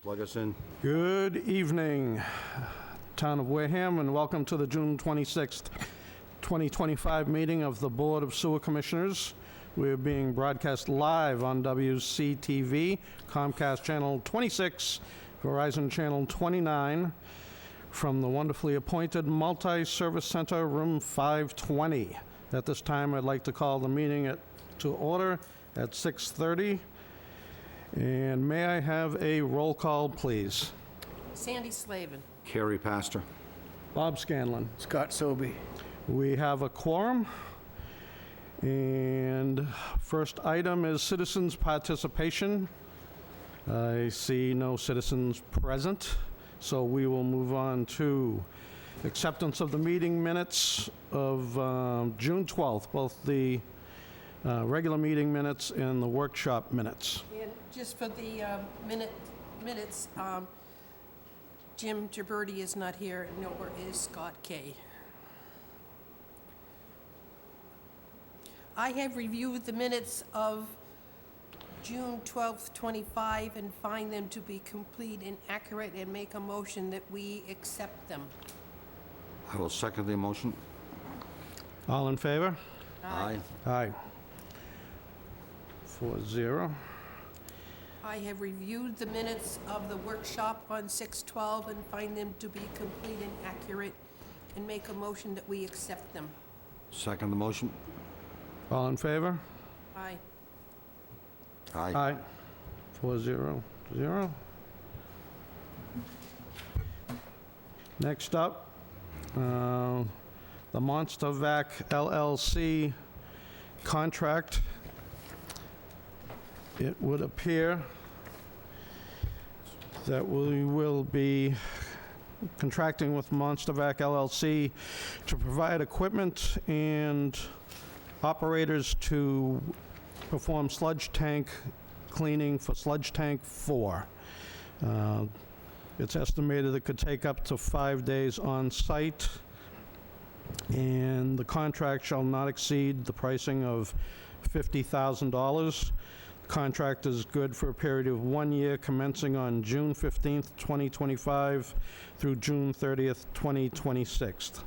Plug us in. Good evening, Town of Wareham, and welcome to the June 26th, 2025 meeting of the Board of Sewer Commissioners. We're being broadcast live on WCTV, Comcast Channel 26, Verizon Channel 29, from the wonderfully appointed Multi-Service Center, Room 520. At this time, I'd like to call the meeting to order at 6:30. And may I have a roll call, please? Sandy Slavin. Carrie Pastor. Bob Scanlon. Scott Sobey. We have a quorum. And first item is citizens' participation. I see no citizens present, so we will move on to acceptance of the meeting minutes of June 12th, both the regular meeting minutes and the workshop minutes. And just for the minutes, Jim Gibberti is not here, nor is Scott Kay. I have reviewed the minutes of June 12th, 25, and find them to be complete and accurate, and make a motion that we accept them. I will second the motion. All in favor? Aye. Aye. 4-0. I have reviewed the minutes of the workshop on 6/12 and find them to be complete and accurate, and make a motion that we accept them. Second the motion. All in favor? Aye. Aye. Aye. 4-0. Next up, the Monster Vac LLC contract. It would appear that we will be contracting with Monster Vac LLC to provide equipment and operators to perform sludge tank cleaning for Sludge Tank 4. It's estimated it could take up to 5 days on site, and the contract shall not exceed the pricing of $50,000. The contract is good for a period of 1 year, commencing on June 15th, 2025 through June 30th, 2026.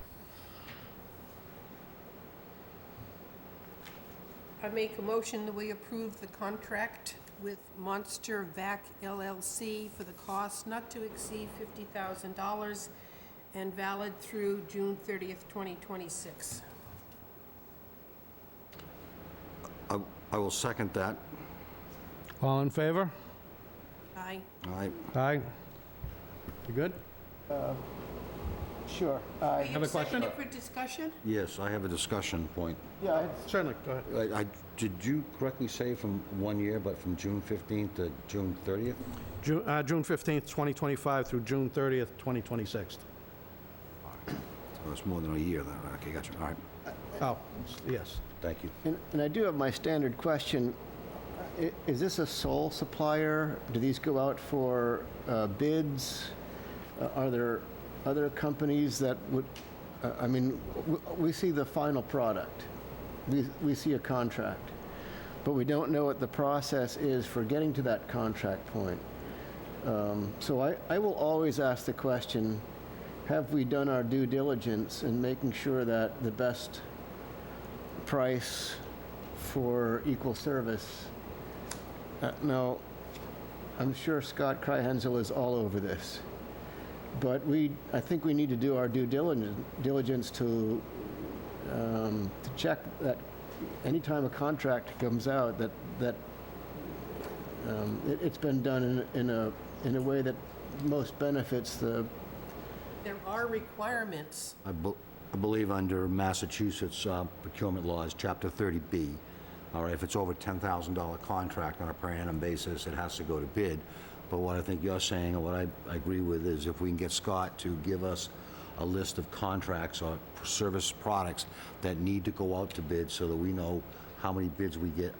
I make a motion that we approve the contract with Monster Vac LLC for the cost not to exceed $50,000 and valid through June 30th, 2026. I will second that. All in favor? Aye. Aye. Aye. You good? Sure. We have a question? second it for discussion? Yes, I have a discussion point. Yeah, Certainly, go ahead. Did you correctly say from 1 year, but from June 15th to June 30th? June 15th, 2025 through June 30th, 2026. So it's more than a year then. Okay, gotcha. All right. Oh, yes. Thank you. and I do have my standard question. Is this a sole supplier? Do these go out for bids? Are there other companies that would, we see the final product. We see a contract, but we don't know what the process is for getting to that contract point. So I will always ask the question, have we done our due diligence in making sure that the best price for equal service? Now, I'm sure Scott Kryhensel is all over this, but I think we need to do our due diligence to check that anytime a contract comes out, that it's been done in a way that most benefits the. There are requirements. I believe under Massachusetts procurement laws, Chapter 30B, all right, if it's over $10,000 contract on a per annum basis, it has to go to bid. But what I think you're saying, and what I agree with, is if we can get Scott to give us a list of contracts or service products that need to go out to bid so that we know how many bids we get,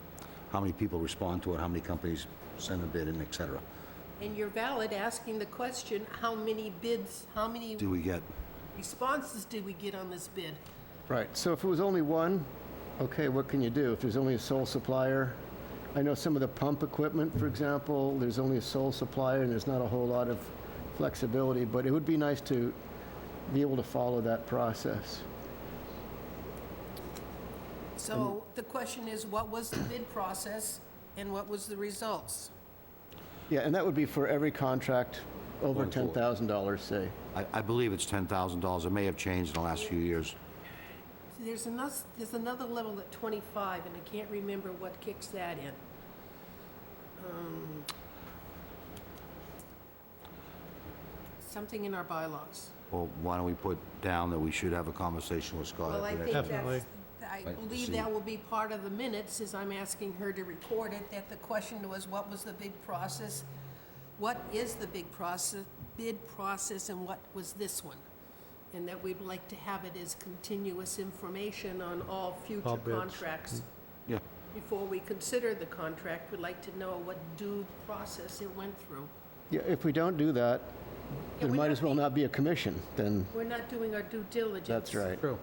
how many people respond to it, how many companies send a bid in, et cetera. And you're valid asking the question, how many bids, how many Do we get? responses did we get on this bid? Right, so if it was only one, okay, what can you do? If there's only a sole supplier, I know some of the pump equipment, for example, there's only a sole supplier and there's not a whole lot of flexibility, but it would be nice to be able to follow that process. So the question is, what was the bid process and what was the results? Yeah, and that would be for every contract over Going forward. $10,000, say. I believe it's $10,000. It may have changed in the last few years. There's another level at 25, and I can't remember what kicks that in. Something in our bylaws. Well, why don't we put down that we should have a conversation with Scott Well, I at the think next... Definitely. I Right, believe see. that will be part of the minutes, as I'm asking her to record it, that the question was, what was the bid process? What is the bid process, and what was this one? And that we'd like to have it as continuous information on all future All bids. contracts. Yeah, Before we consider the contract, we'd like to know what due process it went through. Yeah, if we don't do that, Yeah, there we're might not as well being- not be a commission, then We're not doing our due diligence. that's right. True.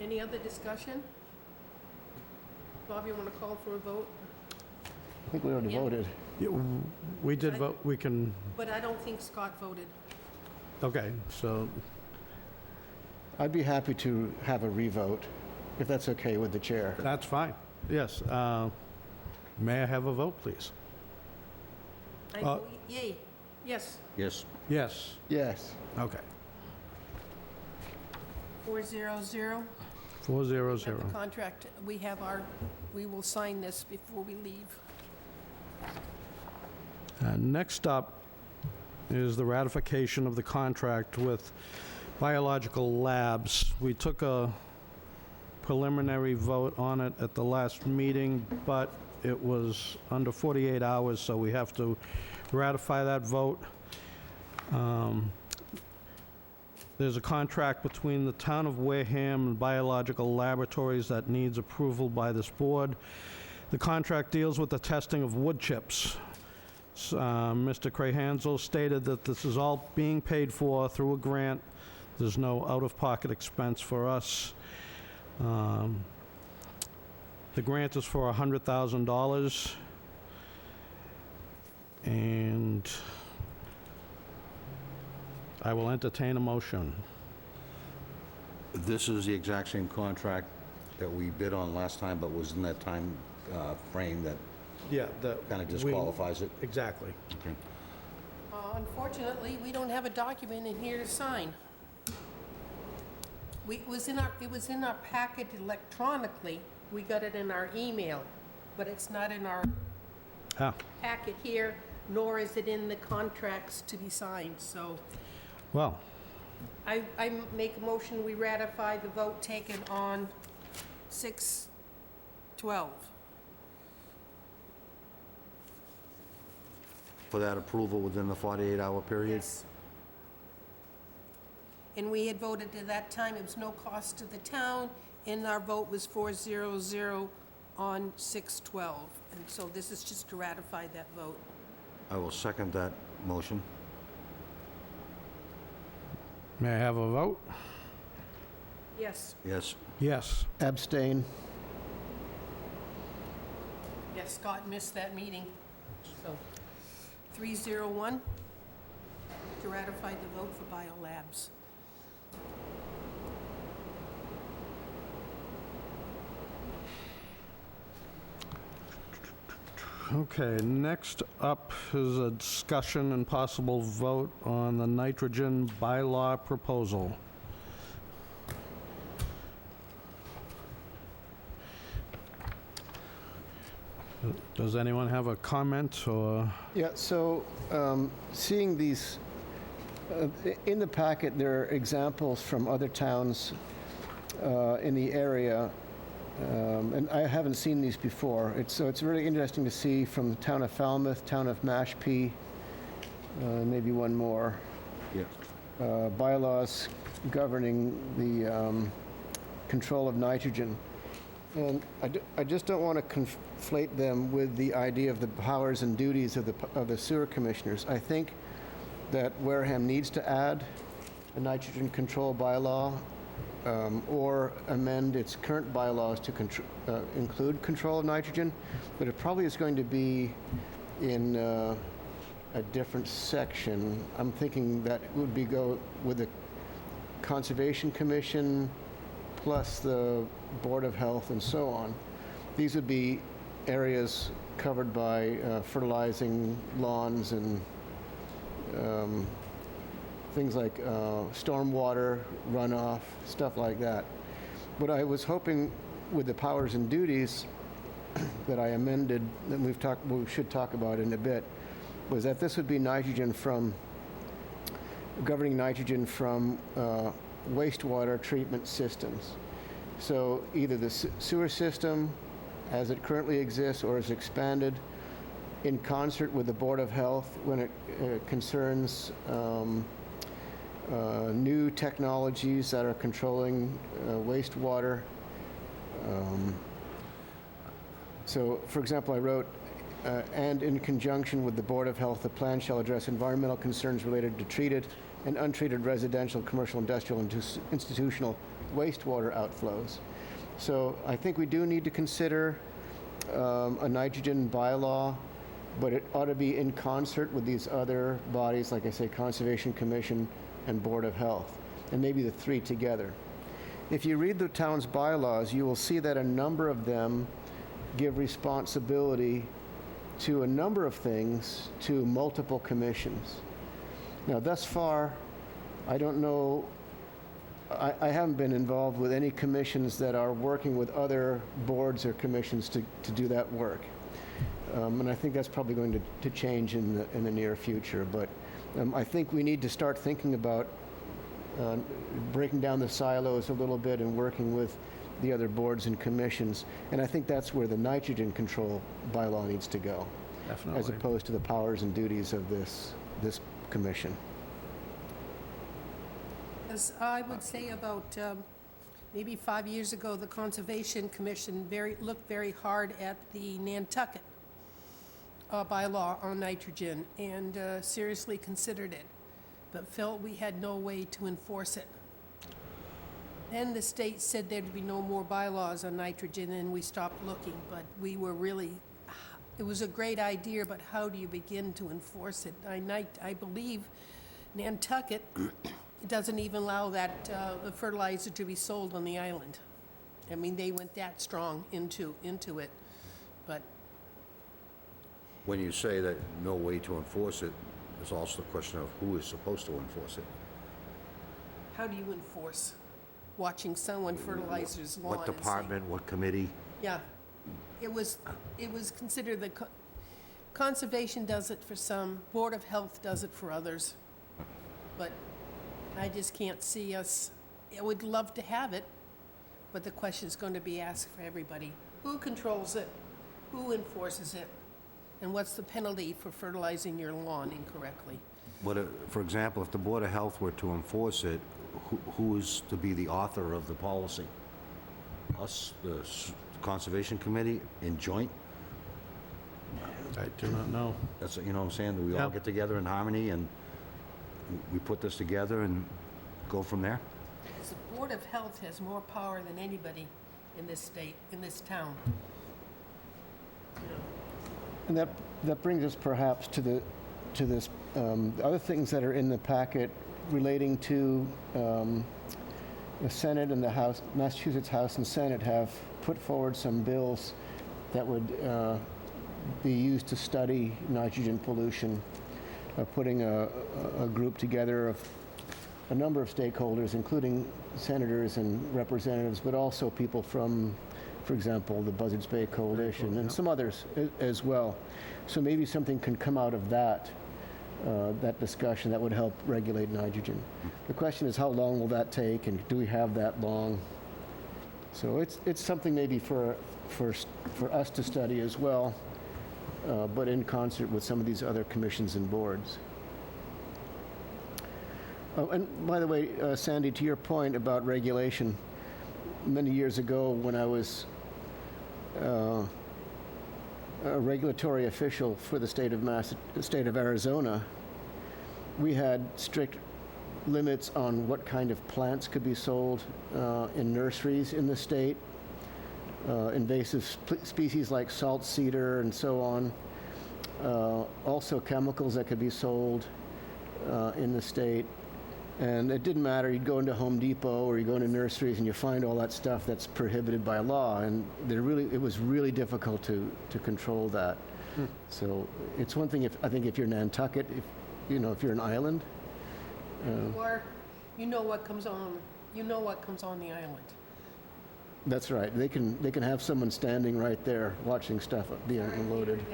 Any other discussion? Bob, you want to call for a vote? I think we already Yeah. voted. Yeah, we did vote, we can, But I don't think Scott voted. okay, so, I'd be happy to have a revote, if that's okay with the chair. that's fine. Yes, may I have a vote, please? I Uh, vote yay, yes, yes. Yes, Yes. okay. 400. 400. Got the contract, we will sign this before we leave. Next up is the ratification of the contract with Biological Labs. We took a preliminary vote on it at the last meeting, but it was under 48 hours, so we have to ratify that vote. There's a contract between the town of Wareham and Biological Laboratories that needs approval by this board. The contract deals with the testing of wood chips. Mr. Crahanzel stated that this is all being paid for through a grant. There's no out-of-pocket expense for us. The grant is for $100,000. And I will entertain a motion. This is the exact same contract that we bid on last time, but was in that time frame that Yeah, kind of disqualifies it. Exactly. Okay. Unfortunately, we don't have a document in here to sign. It was in our packet electronically. We got it in our email, but it's not in our Ah, packet here, nor is it in the contracts to be signed, so well, I make a motion, we ratify the vote taken on 6/12. For that approval within the 48-hour period? Yes. And we had voted at that time, it was no cost to the town, and our vote was 400 on 6/12. And so this is just to ratify that vote. I will second that motion. may I have a vote? Yes, Yes. Yes. Abstain. yes, Scott missed that meeting, so 301 to ratify the vote for Biolabs. Okay, next up is a discussion and possible vote on the nitrogen bylaw proposal. Does anyone have a comment or? Yeah, so seeing these, in the packet, there are examples from other towns in the area, and I haven't seen these before. So it's really interesting to see from the town of Falmouth, town of Mashpee, maybe one more, bylaws governing the control of nitrogen. And I just don't want to conflate them with the idea of the powers and duties of the sewer commissioners. I think that Wareham needs to add a nitrogen control bylaw or amend its current bylaws to include control of nitrogen, but it probably is going to be in a different section. I'm thinking that it would go with the Conservation Commission plus the Board of Health and so on. These would be areas covered by fertilizing lawns and things like stormwater runoff, stuff like that. What I was hoping with the powers and duties that I amended, that we should talk about in a bit, was that this would be governing nitrogen from wastewater treatment systems. So either the sewer system as it currently exists or is expanded in concert with the Board of Health when it concerns new technologies that are controlling wastewater. So, for example, I wrote, and in conjunction with the Board of Health, the plan shall address environmental concerns related to treated and untreated residential, commercial, industrial, and institutional wastewater outflows. So I think we do need to consider a nitrogen bylaw, but it ought to be in concert with these other bodies, like I say, Conservation Commission and Board of Health, and maybe the three together. If you read the town's bylaws, you will see that a number of them give responsibility to a number of things to multiple commissions. Now, thus far, I don't know, I haven't been involved with any commissions that are working with other boards or commissions to do that work. And I think that's probably going to change in the near future. But I think we need to start thinking about breaking down the silos a little bit and working with the other boards and commissions. And I think that's where the nitrogen control bylaw needs to go, Definitely. as opposed to the powers and duties of this commission. As I would say about maybe 5 years ago, the Conservation Commission looked very hard at the Nantucket bylaw on nitrogen and seriously considered it, but felt we had no way to enforce it. Then the state said there'd be no more bylaws on nitrogen, and we stopped looking, but we were really, it was a great idea, but how do you begin to enforce it? I believe Nantucket doesn't even allow that the fertilizer to be sold on the island. I mean, they went that strong into it, but When you say that no way to enforce it, there's also the question of who is supposed to enforce it. how do you enforce watching someone fertilizer's lawn? What and saying- department, what committee? Yeah, it was considered Conservation does it for some, Board of Health does it for others, but I just can't see us, I would love to have it, but the question's going to be asked for everybody. Who controls it? Who enforces it? And what's the penalty for fertilizing your lawn incorrectly? For example, if the Board of Health were to enforce it, who is to be the author of the policy? Us, the Conservation Committee, in joint? I do not know. That's, you know what I'm saying? Do we all Yeah. get together in harmony and we put this together and go from there? Because the Board of Health has more power than anybody in this state, in this town. You know, And that brings us perhaps to this other things that are in the packet relating to the Senate and the House. Massachusetts House and Senate have put forward some bills that would be used to study nitrogen pollution, putting a group together of a number of stakeholders, including senators and representatives, but also people from, for example, the Buzzards Bay Coalition and some others as well. So maybe something can come out of that discussion that would help regulate nitrogen. The question is, how long will that take, and do we have that long? So it's something maybe for us to study as well, but in concert with some of these other commissions and boards. Oh, and by the way, Sandy, to your point about regulation, many years ago when I was a regulatory official for the state of Arizona, we had strict limits on what kind of plants could be sold in nurseries in the state, invasive species like salt cedar and so on, also chemicals that could be sold in the state. And it didn't matter, you'd go into Home Depot or you go into nurseries and you find all that stuff that's prohibited by law, and it was really difficult to control that. So it's one thing I think if you're Nantucket, if you're an island. Or, you know what comes on the island. That's right. They can have someone standing right there watching stuff being Sorry, unloaded.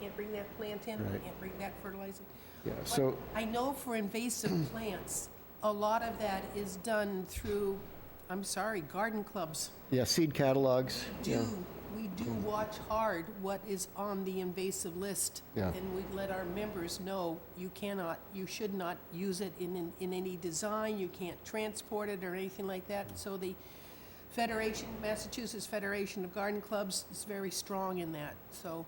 Can't bring that plant in, Right. can't bring that fertilizer. Yeah. So I know for invasive plants, a lot of that is done through, garden clubs. yeah, seed catalogs. Yeah. We do watch hard what is on the invasive list. Yeah. And we let our members know, you should not use it in any design, you can't transport it or anything like that. So the Massachusetts Federation of Garden Clubs is very strong in that, so.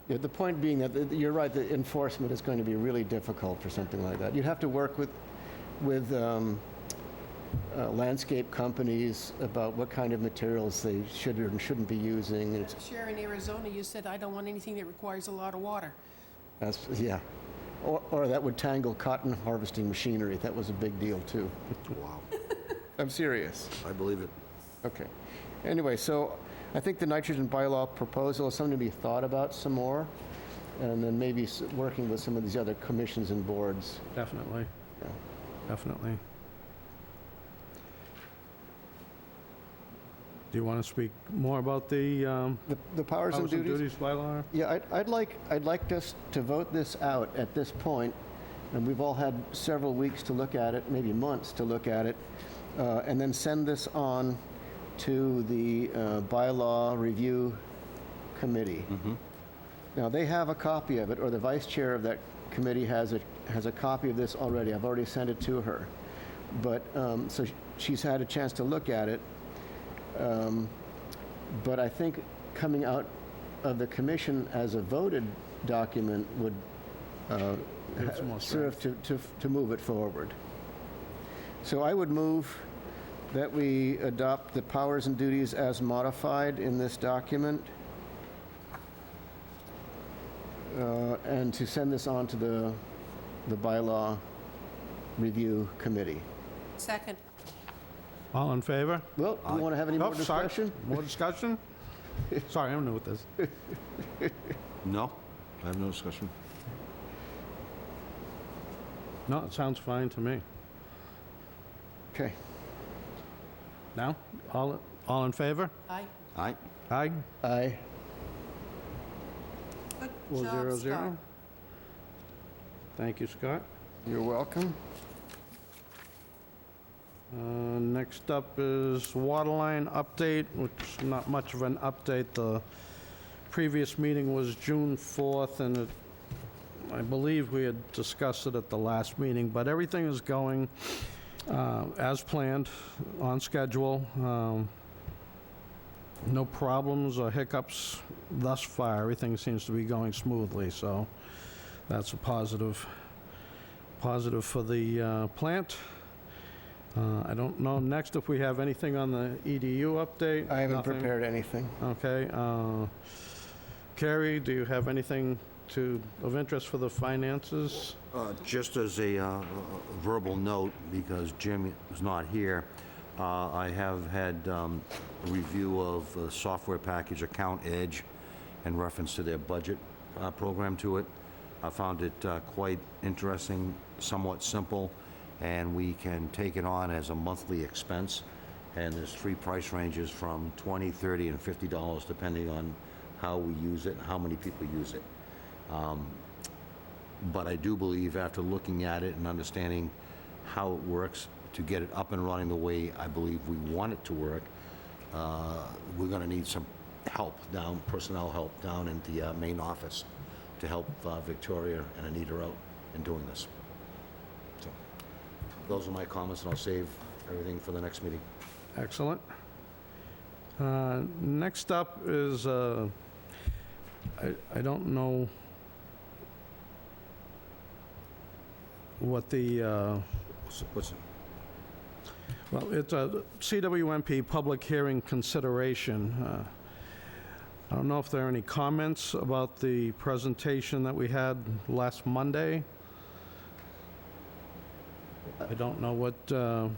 Yeah, the point being that you're right, the enforcement is going to be really difficult for something like that. You'd have to work with landscape companies about what kind of materials they should or shouldn't be using. I'm sure in Arizona, you said, I don't want anything that requires a lot of water. Yeah. Or that would tangle cotton harvesting machinery. That was a big deal, too. Wow, I'm serious. I believe it. Okay. Anyway, so I think the nitrogen bylaw proposal is something to be thought about some more, and then maybe working with some of these other commissions and boards. Definitely, Yeah. definitely. Do you want to speak more about the The powers and powers and duties? duties bylaw? Yeah, I'd like us to vote this out at this point, and we've all had several weeks to look at it, maybe months to look at it, and then send this on to the bylaw review committee. Now, they have a copy of it, or the vice chair of that committee has a copy of this already. I've already sent it to her. But, so she's had a chance to look at it. But I think coming out of the commission as a voted document would Give some more serve to move it forward. So I would move that we adopt the powers and duties as modified in this document, and to send this on to the bylaw review committee. Second. All in favor? Well, do you want to have any more Oh, sorry. discussion? More discussion? Sorry, I'm new with this. No, I have no discussion. No, it sounds fine to me. Okay. Now, all in favor? Aye. Aye. Aye? Aye. Good Well, job, 0-0. Scott. Thank you, Scott. You're welcome. Next up is waterline update, which is not much of an update. The previous meeting was June 4th, and I believe we had discussed it at the last meeting, but everything is going as planned, on schedule. No problems or hiccups thus far. Everything seems to be going smoothly, so that's a positive for the plant. I don't know next if we have anything on the EDU update. I haven't Nothing? prepared anything. Okay. Carrie, do you have anything of interest for the finances? Just as a verbal note, because Jim is not here, I have had a review of the software package Account Edge in reference to their budget program to it. I found it quite interesting, somewhat simple, and we can take it on as a monthly expense. And there's 3 price ranges from $20, $30, and $50, depending on how we use it and how many people use it. But I do believe, after looking at it and understanding how it works, to get it up and running the way I believe we want it to work, we're going to need some help personnel help down in the main office to help Victoria and Anita out in doing this. So those are my comments, and I'll save everything for the next meeting. Excellent. Next up is, I don't know what the, What's it? well, it's a CWMP public hearing consideration. I don't know if there are any comments about the presentation that we had last Monday. I don't know what the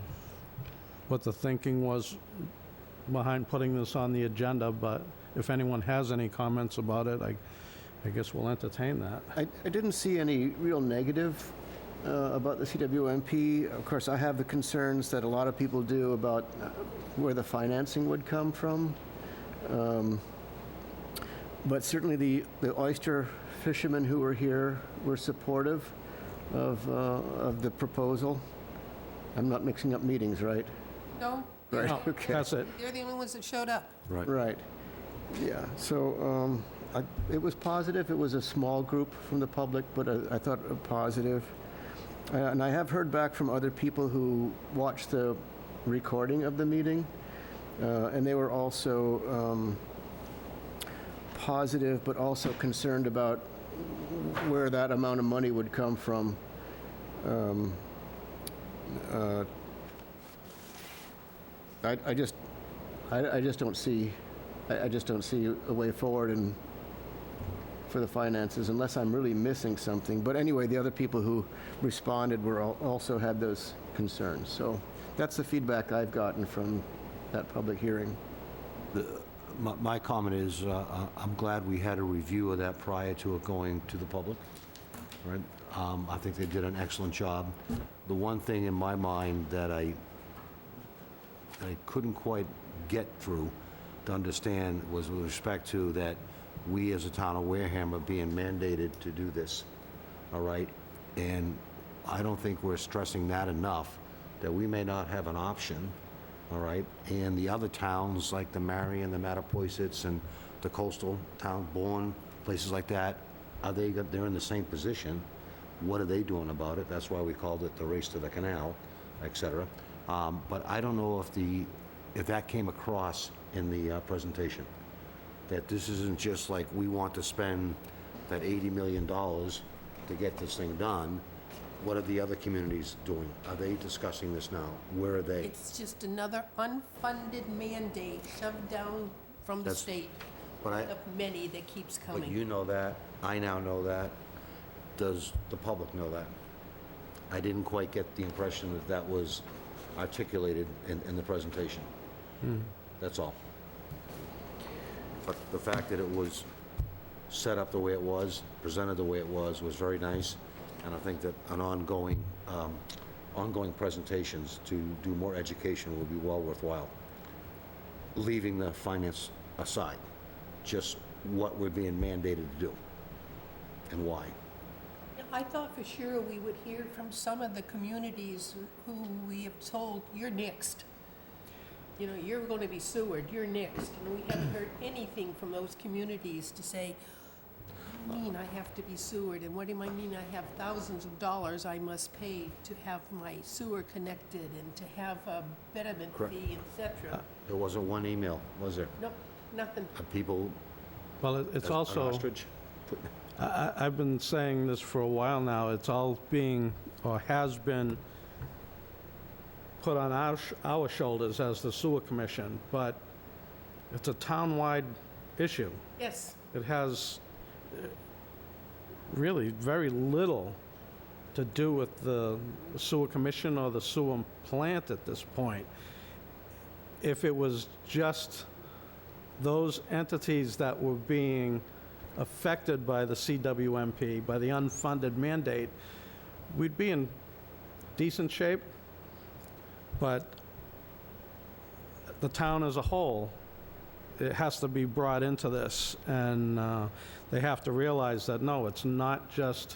thinking was behind putting this on the agenda, but if anyone has any comments about it, I guess we'll entertain that. I didn't see any real negative about the CWMP. Of course, I have the concerns that a lot of people do about where the financing would come from. But certainly the oyster fishermen who were here were supportive of the proposal. I'm not mixing up meetings, right? No? Right, No, okay. That's it. They're the only ones that showed up. Right. Right. Yeah, so it was positive. It was a small group from the public, but I thought positive. And I have heard back from other people who watched the recording of the meeting, and they were also positive, but also concerned about where that amount of money would come from. I just don't see a way forward for the finances unless I'm really missing something. But anyway, the other people who responded also had those concerns. So that's the feedback I've gotten from that public hearing. My comment is, I'm glad we had a review of that prior to it going to the public, right? I think they did an excellent job. The one thing in my mind that I couldn't quite get through to understand was with respect to that we as a town of Wareham are being mandated to do this, all right? And I don't think we're stressing that enough, that we may not have an option, all right? And the other towns, like the Marion, the Mattapoisets, and the coastal town, Bourne, places like that, they're in the same position. What are they doing about it? That's why we called it the Race to the Canal, et cetera. But I don't know if that came across in the presentation, that this isn't just like we want to spend that $80 million to get this thing done. What are the other communities doing? Are they discussing this now? Where are they? It's just another unfunded mandate shoved down from the That's- state. But Of many that keeps But coming. you know that, I now know that. Does the public know that? I didn't quite get the impression that that was articulated in the presentation. That's all. But the fact that it was set up the way it was, presented the way it was very nice. And I think that an ongoing presentations to do more education will be well worthwhile. Leaving the finance aside, just what we're being mandated to do and why. I thought for sure we would hear from some of the communities who we have told, you're next. You know, you're going to be sewered, you're next. And we haven't heard anything from those communities to say, what do you mean I have to be sewered? And what do I mean I have thousands of dollars I must pay to have my sewer connected and to have a betterment Correct. fee, et cetera? There wasn't one email, was there? Nope, nothing. Of people Well, it's as an also, ostrich? I've been saying this for a while now, it's all being, or has been, put on our shoulders as the sewer commission, but it's a town-wide issue. Yes, It has really very little to do with the sewer commission or the sewer plant at this point. If it was just those entities that were being affected by the CWMP, by the unfunded mandate, we'd be in decent shape, but the town as a whole, it has to be brought into this, and they have to realize that, no, it's not just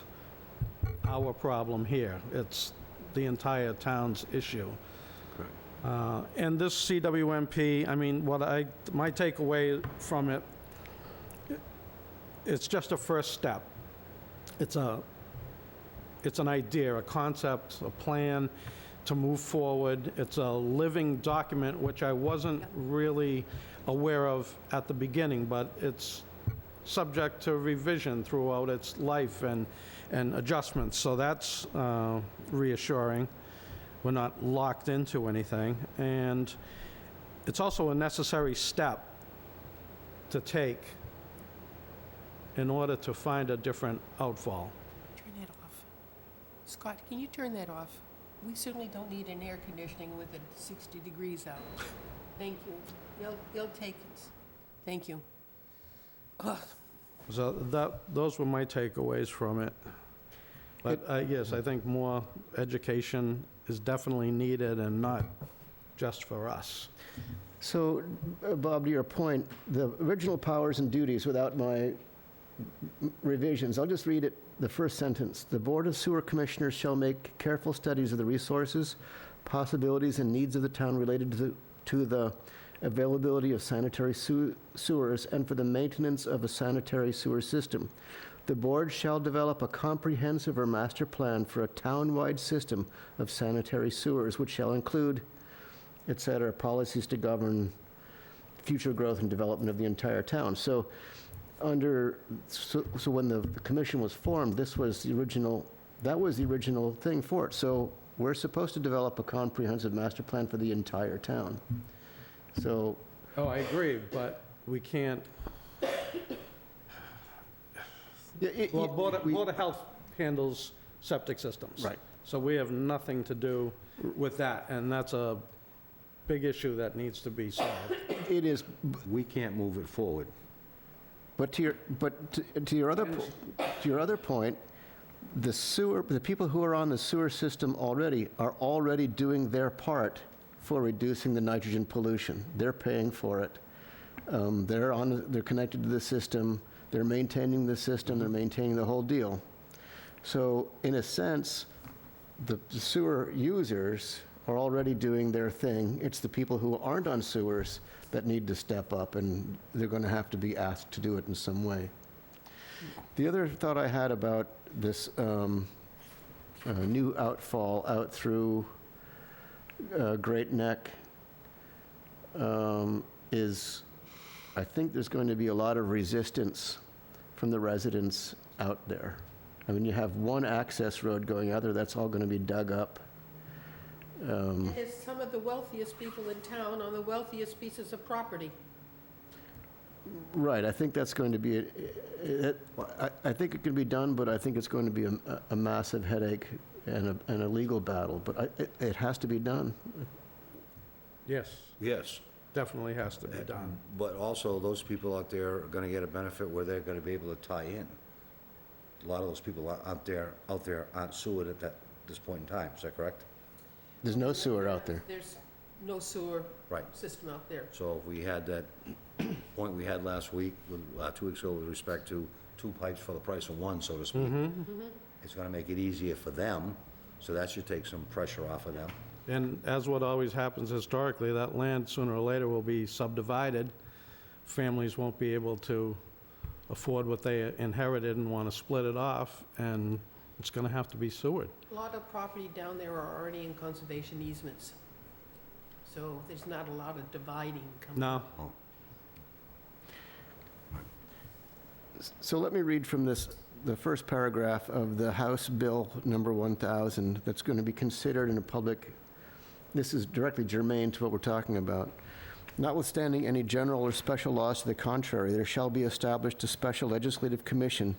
our problem here, it's the entire town's issue. And this CWMP, I mean, my takeaway from it, it's just a first step. It's an idea, a concept, a plan to move forward. It's a living document, which I wasn't really aware of at the beginning, but it's subject to revision throughout its life and adjustments. So that's reassuring. We're not locked into anything. And it's also a necessary step to take in order to find a different outfall. Turn that off. Scott, can you turn that off? We certainly don't need an air conditioning with it 60 degrees out. Thank you. You'll take it. Thank you. Ugh. So those were my takeaways from it. But yes, I think more education is definitely needed and not just for us. So, Bob, to your point, the original powers and duties without my revisions, I'll just read it, the first sentence. The Board of Sewer Commissioners shall make careful studies of the resources, possibilities, and needs of the town related to the availability of sanitary sewers and for the maintenance of a sanitary sewer system. The board shall develop a comprehensive or master plan for a town-wide system of sanitary sewers, which shall include, et cetera, policies to govern future growth and development of the entire town. So when the commission was formed, that was the original thing for it. So we're supposed to develop a comprehensive master plan for the entire town. So, Oh, I agree, but we can't, well, Board of Health handles septic systems. Right. So we have nothing to do with that, and that's a big issue that needs to be solved. it is, We can't move it forward. but to your other point, the people who are on the sewer system already are already doing their part for reducing the nitrogen pollution. They're paying for it. They're connected to the system. They're maintaining the system. They're maintaining the whole deal. So in a sense, the sewer users are already doing their thing. It's the people who aren't on sewers that need to step up, and they're going to have to be asked to do it in some way. The other thought I had about this new outfall out through Great Neck is, I think there's going to be a lot of resistance from the residents out there. I mean, you have one access road going out there, that's all going to be dug up. There's some of the wealthiest people in town on the wealthiest pieces of property. Right, I think that's going to be, I think it can be done, but I think it's going to be a massive headache and a legal battle, but it has to be done. Yes, Yes. definitely has to be done. But also, those people out there are gonna get a benefit where they're gonna be able to tie in. A lot of those people out there aren't sewered at this point in time, is that correct? There's no sewer out there. There's no sewer Right. system out there. So if we had that point we had last week, 2 weeks ago, with respect to 2 pipes for the price of 1, so to speak, it's gonna make it easier for them, so that should take some pressure off of them. And as what always happens historically, that land sooner or later will be subdivided. Families won't be able to afford what they inherited and want to split it off, and it's going to have to be sewered. A lot of property down there are already in conservation easements. So there's not a lot of dividing coming. No, So let me read from the first paragraph of the House Bill number 1000 that's going to be considered in a public, this is directly germane to what we're talking about. Notwithstanding any general or special laws to the contrary, there shall be established a special legislative commission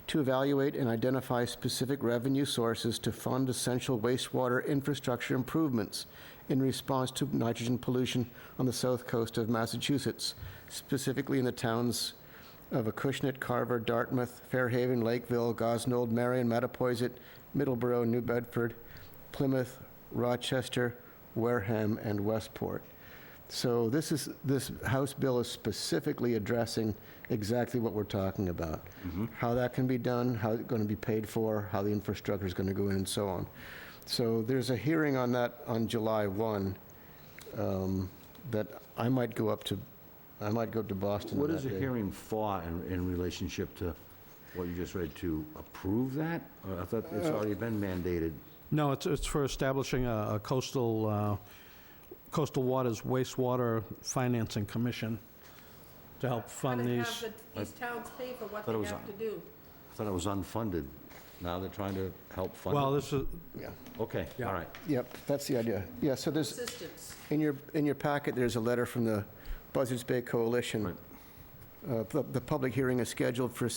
to evaluate and identify specific revenue sources to fund essential wastewater infrastructure improvements in response to nitrogen pollution on the south coast of Massachusetts, specifically in the towns of Acushnet, Carver, Dartmouth, Fairhaven, Lakeville, Gosnold, Marion, Mattapoisett, Middleborough, New Bedford, Plymouth, Rochester, Wareham, and Westport. So this House bill is specifically addressing exactly what we're talking about. How that can be done, how it's going to be paid for, how the infrastructure is going to go in, and so on. So there's a hearing on that on July 1 that I might go up to Boston. What that is the day. hearing for in relationship to what you just read, to approve that? Or I thought it's already been mandated. No, it's for establishing a coastal waters wastewater financing commission to help fund How to these. have these towns pay for what Thought it they was have to do. I thought it was unfunded. Now they're trying to help fund it? Well, this is, Yeah. Okay, Yeah. all right. Yep, that's the idea. Yeah, so there's, Assistance. in your packet, there's a letter from the Buzzards Bay Coalition. Right. The public hearing is scheduled for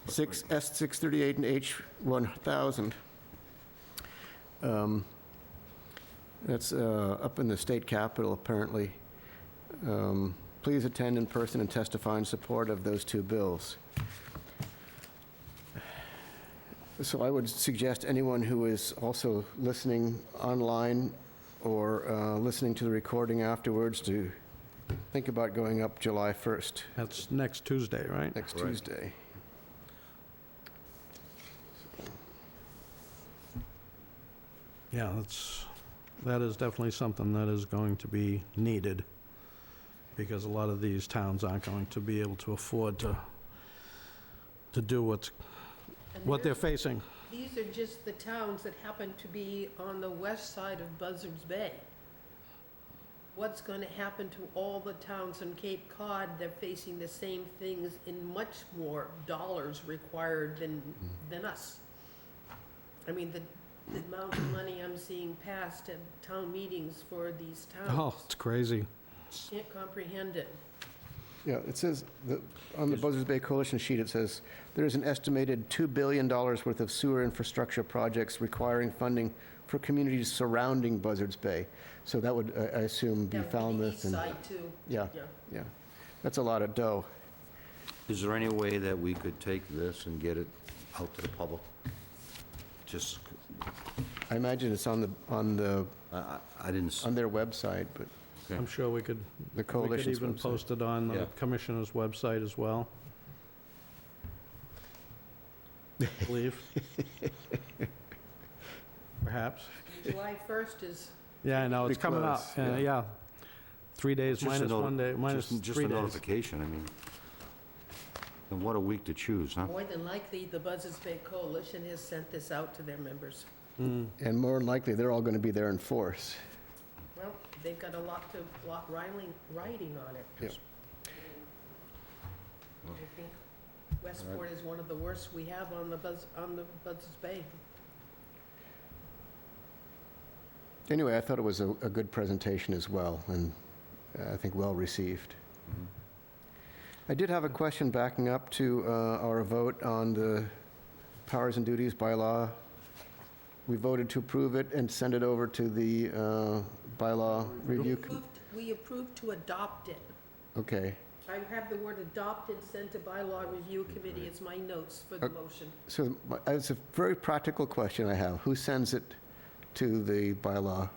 S638 and H1000. That's up in the state capitol, apparently. Please attend in person and testify in support of those two bills. So I would suggest anyone who is also listening online or listening to the recording afterwards to think about going up July 1st, that's next Tuesday, right? next Correct. Tuesday. Yeah, that is definitely something that is going to be needed, because a lot of these towns aren't going to be able to afford to do And what they're facing. These are just the towns that happen to be on the west side of Buzzards Bay. What's going to happen to all the towns in Cape Cod? They're facing the same things in much more dollars required than us. I mean, the amount of money I'm seeing passed at town meetings for these Oh, towns, it's crazy. can't comprehend it. Yeah, it says, on the Buzzards Bay Coalition sheet, it says, there is an estimated $2 billion worth of sewer infrastructure projects requiring funding for communities surrounding Buzzards Bay. So that would, I assume, be Yeah, the Falmouth east and, side too. yeah, Yeah. yeah. That's a lot of dough. Is there any way that we could take this and get it out to the public? Just, I imagine it's on I didn't, their website, but Okay. I'm sure we could the coalition's even website. post it on the Yeah. commissioner's website as well. I believe. Perhaps. July 1st is, Yeah, I know, it's Pretty coming up. close, yeah. Yeah. 3 days Just a minus noti- 1 day, minus just 3 a days. notification, I mean, and what a week to choose, huh? more than likely, the Buzzards Bay Coalition has sent this out to their members. And more than likely, they're all going to be there in force. Well, they've got a lot writing on it. Yep. I think Westport is one of the worst we have on the Buzzards Bay. Anyway, I thought it was a good presentation as well, and I think well-received. I did have a question backing up to our vote on the powers and duties bylaw. We voted to approve it and send it over to the bylaw review. We approved to adopt it. Okay, I have the word adopt and send to bylaw review committee as my notes for the motion. so it's a very practical question I have. Who sends it to the bylaw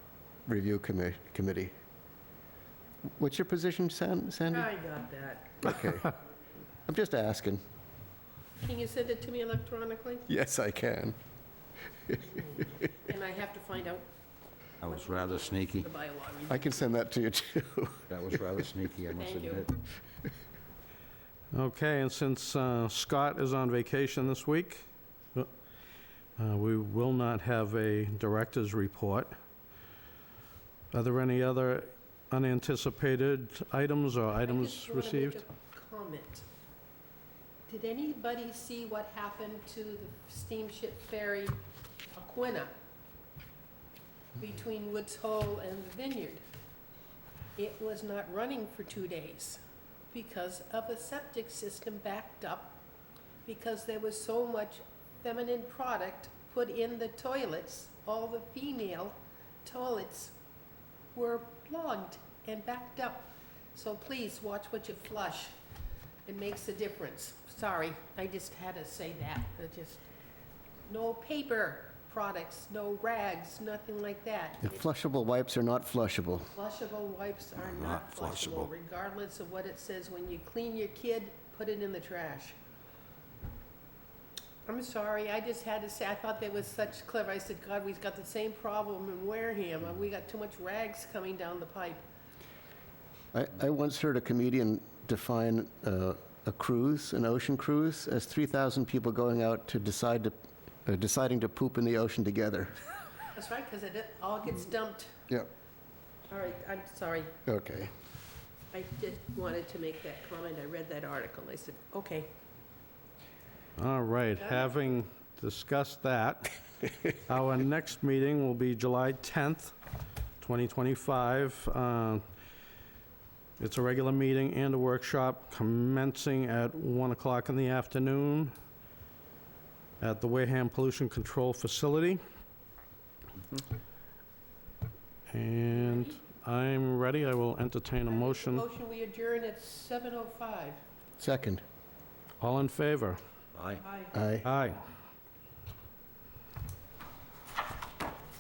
review committee? What's your position, Sandy? I got that. Okay. I'm just asking. Can you send it to me electronically? Yes, I can. And I have to find out That was rather sneaky. the bylaw review. I can send that to you, too. That was rather sneaky, I must Thank you. admit. Okay, and since Scott is on vacation this week, we will not have a director's report. Are there any other unanticipated items or items received? I just want to make a comment. Did anybody see what happened to the steamship ferry Aquina between Woods Hole and the Vineyard? It was not running for 2 days because of a septic system backed up, because there was so much feminine product put in the toilets. All the female toilets were clogged and backed up. So please watch what you flush. It makes a difference. Sorry, I just had to say that. No paper products, no rags, nothing like that. The flushable wipes are not flushable. Flushable wipes are not Not flushable, flushable. regardless of what it says. When you clean your kid, put it in the trash. I'm sorry, I just had to say, I thought that was such clever. I said, God, we've got the same problem in Wareham. We got too much rags coming down the pipe. I once heard a comedian define a cruise, an ocean cruise, as 3,000 people going out to deciding to poop in the ocean together. That's right, because it all gets dumped. Yep, All right, I'm sorry. okay. I just wanted to make that comment. I read that article. I said, okay. All right, having discussed that, our next meeting will be July 10th, 2025. It's a regular meeting and a workshop commencing at 1 o'clock in the afternoon at the Wareham Pollution Control Facility. And I'm ready. I will entertain a motion. Motion, we adjourn at 7:05. Second. All in favor? Aye. Aye. Aye. Aye.